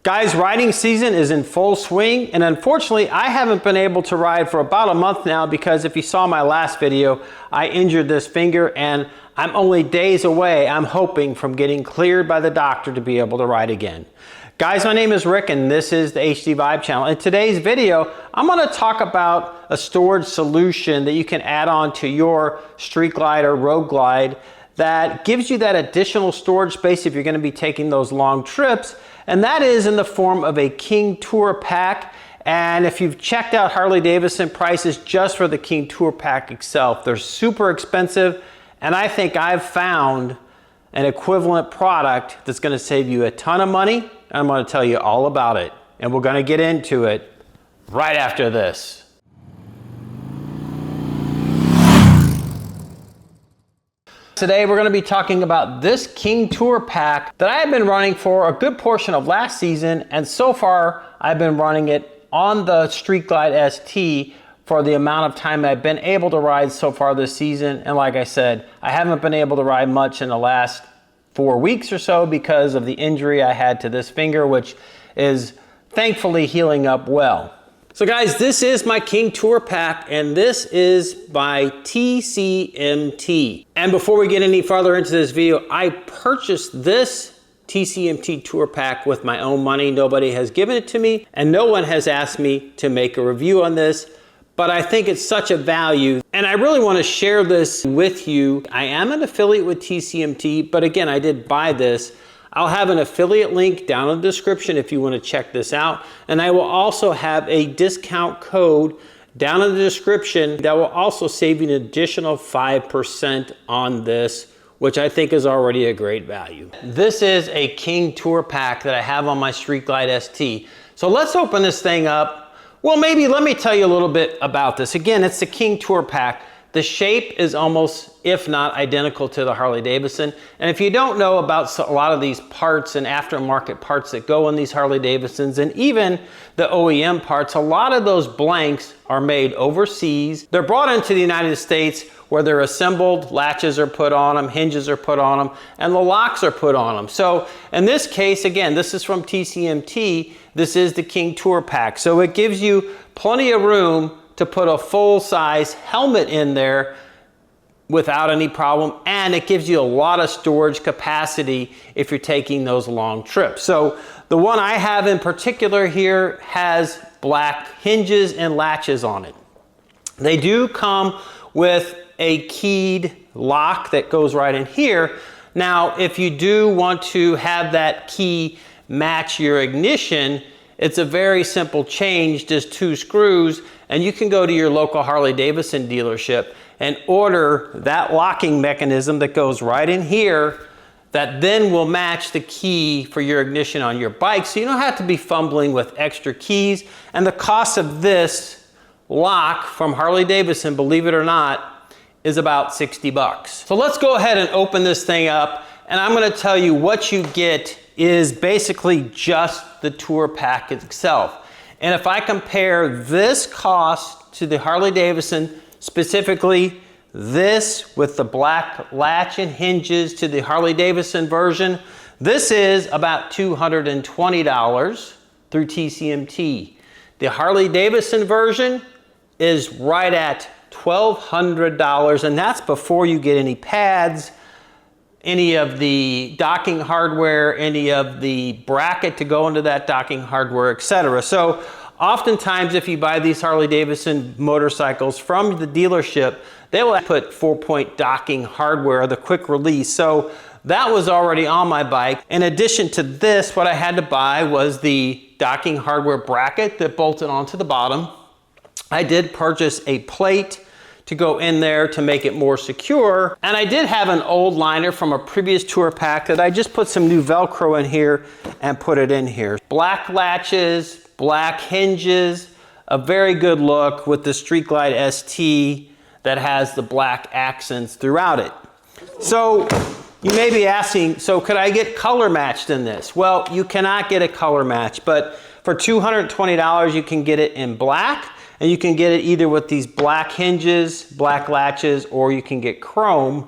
Guys, riding season is in full swing, and unfortunately I haven't been able to ride for about a month now because if you saw my last video, I injured this finger and I'm only days away, I'm hoping, from getting cleared by the doctor to be able to ride again. Guys, my name is Rick and this is the HDVIBE channel. In today's video, I'm going to talk about a storage solution that you can add on to your Street Glide or Road Glide that gives you that additional storage space if you're going to be taking those long trips. And that is in the form of a King Tour Pak. And if you've checked out Harley Davidson prices just for the King Tour Pak itself, they're super expensive. And I think I've found an equivalent product that's going to save you a ton of money. I'm going to tell you all about it. And we're going to get into it right after this. Today we're going to be talking about this King Tour Pak that I have been running for a good portion of last season, and so far I've been running it on the Street Glide ST for the amount of time I've been able to ride so far this season. And like I said, I haven't been able to ride much in the last 4 weeks or so because of the injury I had to this finger, which is thankfully healing up well. So guys, this is my King Tour Pak, and this is by TCMT. And before we get any farther into this video, I purchased this TCMT Tour Pak with my own money. Nobody has given it to me, and no one has asked me to make a review on this, but I think it's such a value, and I really want to share this with you. I am an affiliate with TCMT, but again, I did buy this. I'll have an affiliate link down in the description if you want to check this out. And I will also have a discount code down in the description that will also save you an additional 5% on this, which I think is already a great value. This is a King Tour Pak that I have on my Street Glide ST. So let's open this thing up. Well, maybe let me tell you a little bit about this. Again, it's the King Tour Pak. The shape is almost, if not identical, to the Harley Davidson. And if you don't know about a lot of these parts and aftermarket parts that go in these Harley Davidsons, and even the OEM parts, a lot of those blanks are made overseas. They're brought into the United States where they're assembled, latches are put on them, hinges are put on them, and the locks are put on them. So in this case, again, this is from TCMT. This is the King Tour Pak. So it gives you plenty of room to put a full-size helmet in there without any problem, and it gives you a lot of storage capacity if you're taking those long trips. So the one I have in particular here has black hinges and latches on it. They do come with a keyed lock that goes right in here. Now, if you do want to have that key match your ignition, it's a very simple change, just 2 screws, and you can go to your local Harley Davidson dealership and order that locking mechanism that goes right in here that then will match the key for your ignition on your bike, so you don't have to be fumbling with extra keys. And the cost of this lock from Harley Davidson, believe it or not, is about 60 bucks. So let's go ahead and open this thing up, and I'm gonna tell you what you get is basically just the Tour Pak itself. And if I compare this cost to the Harley Davidson, specifically this with the black latch and hinges to the Harley Davidson version, this is about $220 through TCMT. The Harley Davidson version is right at $1,200, and that's before you get any pads, any of the docking hardware, any of the bracket to go into that docking hardware, etc. So oftentimes if you buy these Harley Davidson motorcycles from the dealership, they will put 4-point docking hardware, the quick release. So that was already on my bike. In addition to this, what I had to buy was the docking hardware bracket that bolted onto the bottom. I did purchase a plate to go in there to make it more secure. And I did have an old liner from a previous Tour Pak that I just put some new Velcro in here and put it in here. Black latches, black hinges, a very good look with the Street Glide ST that has the black accents throughout it. So you may be asking, so could I get color matched in this? Well, you cannot get a color match, but for $220 you can get it in black. And you can get it either with these black hinges, black latches, or you can get chrome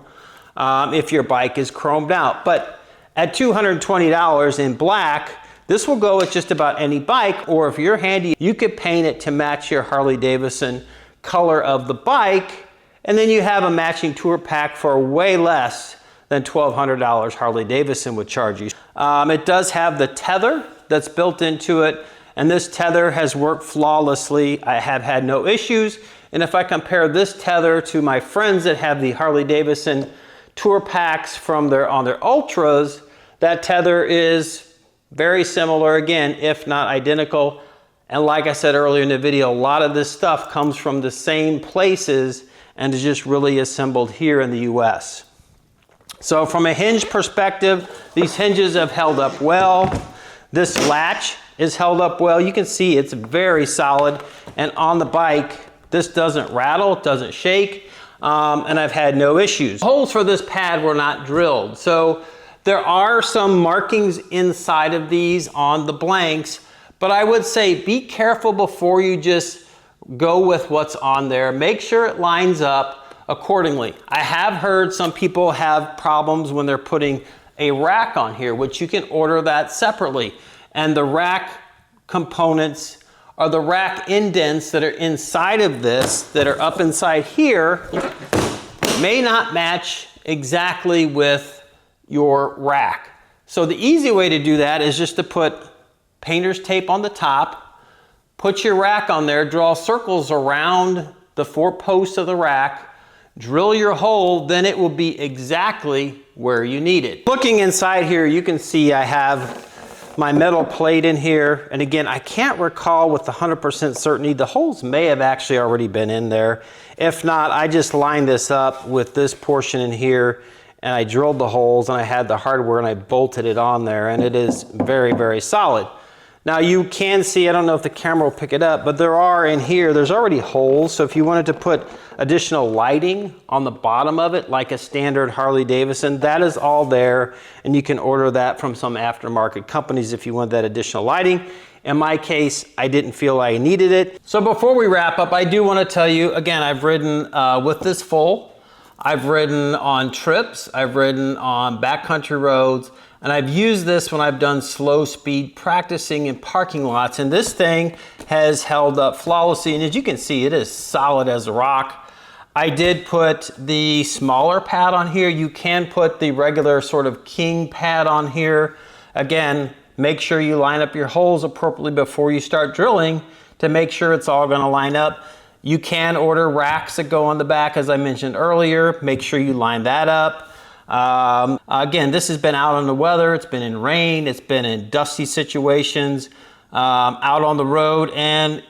if your bike is chromed out. But at $220 in black, This will go with just about any bike, or if you're handy, you could paint it to match your Harley Davidson color of the bike, and then you have a matching Tour Pak for way less than $1,200 Harley Davidson would charge you. It does have the tether that's built into it, and this tether has worked flawlessly. I have had no issues, and if I compare this tether to my friends that have the Harley Davidson Tour Paks on their Ultras, that tether is very similar again, if not identical. And like I said earlier in the video, a lot of this stuff comes from the same places and is just really assembled here in the US. So from a hinge perspective, these hinges have held up well. This latch is held up well. You can see it's very solid. And on the bike, this doesn't rattle, it doesn't shake, and I've had no issues. Holes for this pad were not drilled. So there are some markings inside of these on the blanks, but I would say be careful before you just go with what's on there. Make sure it lines up accordingly. I have heard some people have problems when they're putting a rack on here, which you can order that separately. And the rack components are the rack indents that are inside of this, that are up inside here, may not match exactly with your rack. So the easy way to do that is just to put painter's tape on the top, put your rack on there, draw circles around the 4 posts of the rack, drill your hole, then it will be exactly where you need it. Looking inside here, you can see I have my metal plate in here. And again, I can't recall with 100% certainty, the holes may have actually already been in there. If not, I just lined this up with this portion in here, and I drilled the holes, and I had the hardware and I bolted it on there, and it is very, very solid. Now you can see, I don't know if the camera will pick it up, but there are in here, there's already holes. So if you wanted to put additional lighting on the bottom of it, like a standard Harley Davidson, that is all there. And you can order that from some aftermarket companies if you want that additional lighting. In my case, I didn't feel I needed it. So before we wrap up, I do want to tell you, again, I've ridden with this full. I've ridden on trips, I've ridden on backcountry roads, and I've used this when I've done slow speed practicing in parking lots, and this thing has held up flawlessly, and as you can see, it is solid as a rock. I did put the smaller pad on here. You can put the regular sort of king pad on here. Again, make sure you line up your holes appropriately before you start drilling to make sure it's all gonna line up. You can order racks that go on the back, as I mentioned earlier. Make sure you line that up. Again, this has been out on the weather, it's been in rain, it's been in dusty situations, out on the road, and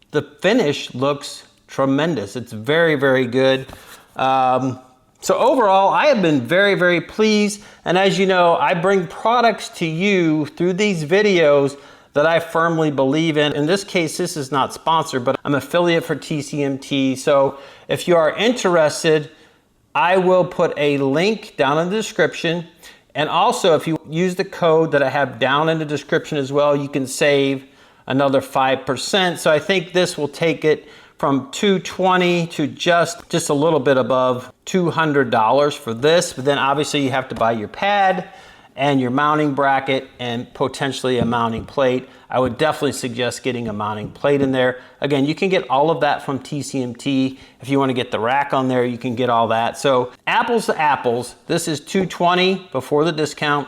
the finish looks tremendous. It's very, very good. So overall, I have been very, very pleased. And as you know, I bring products to you through these videos that I firmly believe in. In this case, this is not sponsored, but I'm affiliate for TCMT. So if you are interested, I will put a link down in the description. And also, if you use the code that I have down in the description as well, you can save another 5%. So I think this will take it from $220 to just a little bit above $200 for this. But then obviously you have to buy your pad and your mounting bracket and potentially a mounting plate. I would definitely suggest getting a mounting plate in there. Again, you can get all of that from TCMT. If you want to get the rack on there, you can get all that. So apples to apples, this is $220 before the discount.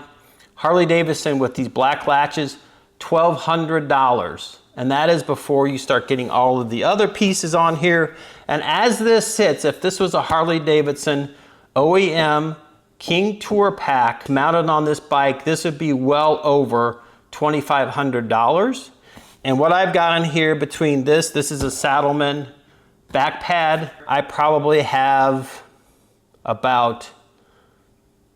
Harley Davidson with these black latches, $1,200. And that is before you start getting all of the other pieces on here. And as this sits, if this was a Harley Davidson OEM King Tour Pak mounted on this bike, this would be well over $2,500. And what I've got in here between this is a Saddleman back pad. I probably have about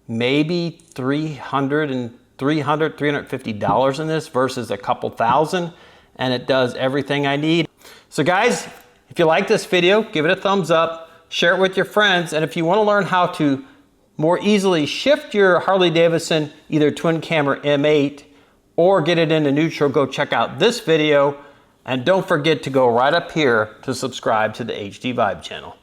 maybe $350 in this versus a couple thousand, and it does everything I need. So guys, if you like this video, give it a thumbs up, share it with your friends, and if you want to learn how to more easily shift your Harley Davidson, either twin camera M8 or get it into neutral, go check out this video. And don't forget to go right up here to subscribe to the HDVIBE channel.